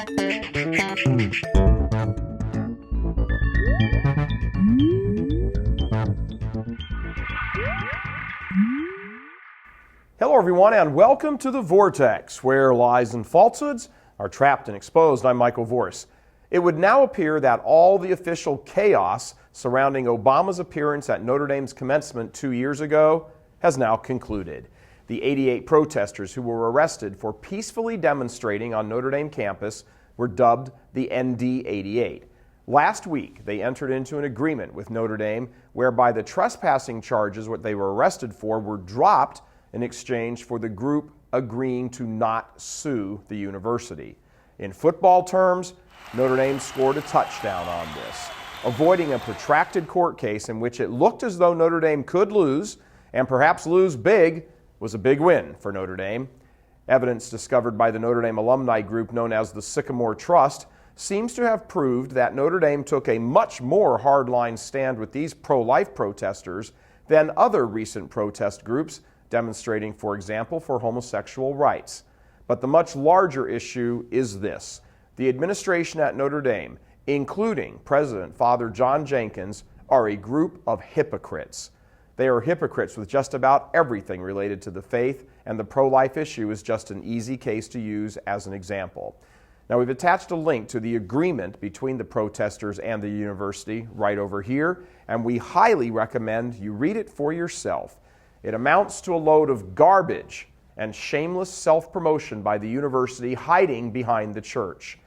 Hello everyone, and welcome to The Vortex, where lies and falsehoods are trapped and exposed. I'm Michael Vorse. It would now appear that all the official chaos surrounding Obama's appearance at Notre Dame's commencement 2 years ago has now concluded. The 88 protesters who were arrested for peacefully demonstrating on Notre Dame campus were dubbed the ND88. Last week, they entered into an agreement with Notre Dame whereby the trespassing charges, what they were arrested for, were dropped in exchange for the group agreeing to not sue the university. In football terms, Notre Dame scored a touchdown on this, avoiding a protracted court case in which it looked as though Notre Dame could lose, and perhaps lose big. Was a big win for Notre Dame. Evidence discovered by the Notre Dame alumni group known as the Sycamore Trust seems to have proved that Notre Dame took a much more hardline stand with these pro-life protesters than other recent protest groups demonstrating, for example, for homosexual rights. But the much larger issue is this. The administration at Notre Dame, including President Father John Jenkins, are a group of hypocrites. They are hypocrites with just about everything related to the faith, and the pro-life issue is just an easy case to use as an example. Now, we've attached a link to the agreement between the protesters and the university right over here, and we highly recommend you read it for yourself. It amounts to a load of garbage and shameless self-promotion by the university hiding behind the church.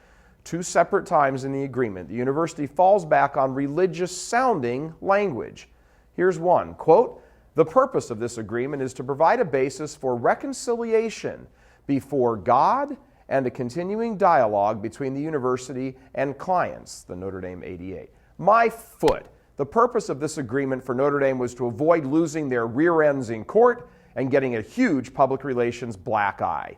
2 separate times in the agreement, the university falls back on religious-sounding language. Here's one, quote, "The purpose of this agreement is to provide a basis for reconciliation before God and a continuing dialogue between the university and clients," the Notre Dame 88. My foot. The purpose of this agreement for Notre Dame was to avoid losing their rear ends in court and getting a huge public relations black eye.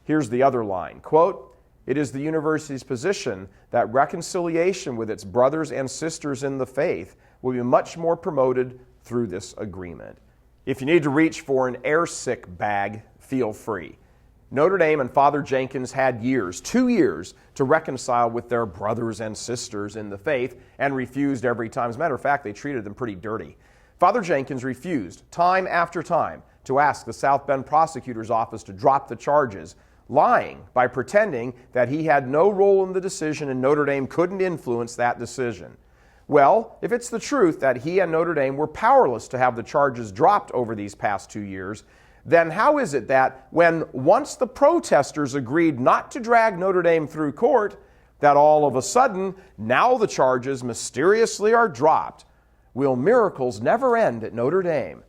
Here's the other line, quote, "It is the university's position that reconciliation with its brothers and sisters in the faith will be much more promoted through this agreement." If you need to reach for an airsick bag, feel free. Notre Dame and Father Jenkins had 2 years, to reconcile with their brothers and sisters in the faith and refused every time. As a matter of fact, they treated them pretty dirty. Father Jenkins refused time after time to ask the South Bend prosecutor's office to drop the charges, lying by pretending that he had no role in the decision and Notre Dame couldn't influence that decision. Well, if it's the truth that he and Notre Dame were powerless to have the charges dropped over these past 2 years, then how is it that when once the protesters agreed not to drag Notre Dame through court, that all of a sudden now the charges mysteriously are dropped? Will miracles never end at Notre Dame?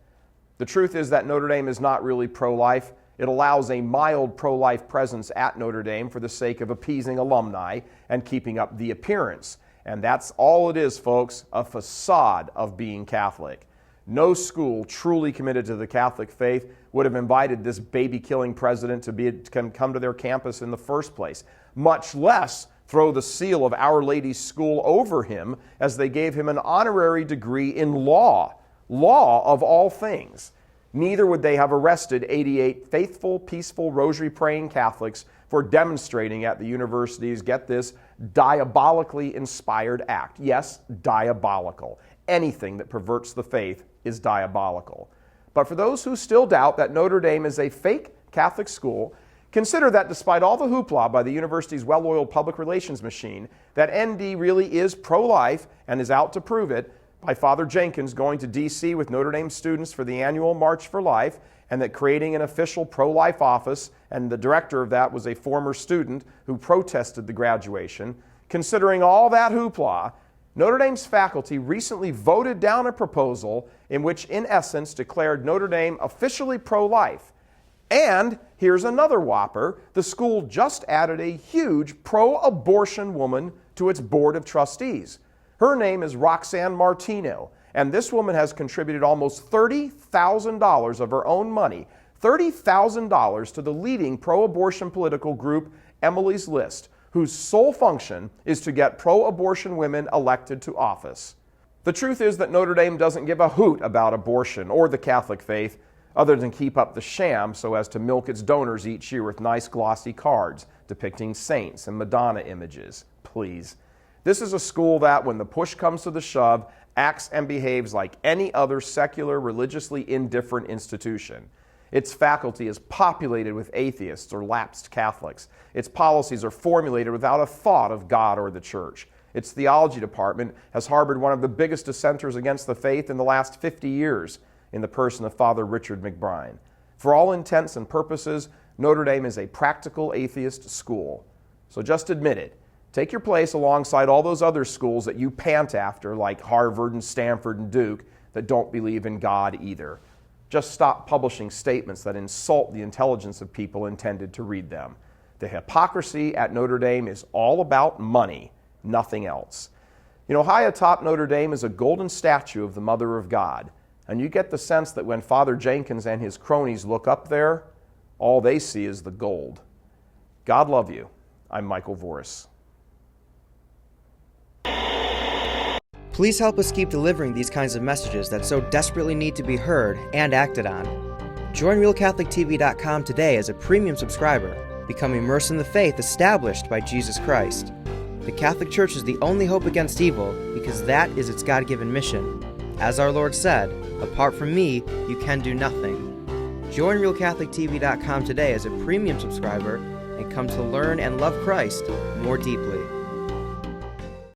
The truth is that Notre Dame is not really pro-life. It allows a mild pro-life presence at Notre Dame for the sake of appeasing alumni and keeping up the appearance. And that's all it is, folks, a facade of being Catholic. No school truly committed to the Catholic faith would have invited this baby-killing president to come to their campus in the first place, much less throw the seal of Our Lady's School over him as they gave him an honorary degree in law of all things. Neither would they have arrested 88 faithful, peaceful, rosary-praying Catholics for demonstrating at the university's, get this, diabolically inspired act. Yes, diabolical. Anything that perverts the faith is diabolical. But for those who still doubt that Notre Dame is a fake Catholic school, consider that despite all the hoopla by the university's well-oiled public relations machine, that ND really is pro-life and is out to prove it by Father Jenkins going to D.C. with Notre Dame students for the annual March for Life, and that creating an official pro-life office, and the director of that was a former student who protested the graduation. Considering all that hoopla, Notre Dame's faculty recently voted down a proposal in which, in essence, declared Notre Dame officially pro-life. And here's another whopper. The school just added a huge pro-abortion woman to its board of trustees. Her name is Roxanne Martino, and this woman has contributed almost $30,000 of her own money, $30,000 to the leading pro-abortion political group, Emily's List, whose sole function is to get pro-abortion women elected to office. The truth is that Notre Dame doesn't give a hoot about abortion or the Catholic faith, other than keep up the sham so as to milk its donors each year with nice glossy cards. depicting saints and Madonna images. Please. This is a school that, when the push comes to the shove, acts and behaves like any other secular, religiously indifferent institution. Its faculty is populated with atheists or lapsed Catholics. Its policies are formulated without a thought of God or the church. Its theology department has harbored one of the biggest dissenters against the faith in the last 50 years in the person of Father Richard McBride. For all intents and purposes, Notre Dame is a practical atheist school. So just admit it. Take your place alongside all those other schools that you pant after, like Harvard and Stanford and Duke, that don't believe in God either. Just stop publishing statements that insult the intelligence of people intended to read them. The hypocrisy at Notre Dame is all about money, nothing else. You know, high atop Notre Dame is a golden statue of the Mother of God, and you get the sense that when Father Jenkins and his cronies look up there, all they see is the gold. God love you. I'm Michael Voris. Please help us keep delivering these kinds of messages that so desperately need to be heard and acted on. Join RealCatholicTV.com today as a premium subscriber. Become immersed in the faith established by Jesus Christ. The Catholic Church is the only hope against evil because that is its God-given mission. As our Lord said, apart from me, you can do nothing. Join RealCatholicTV.com today as a premium subscriber and come to learn and love Christ more deeply.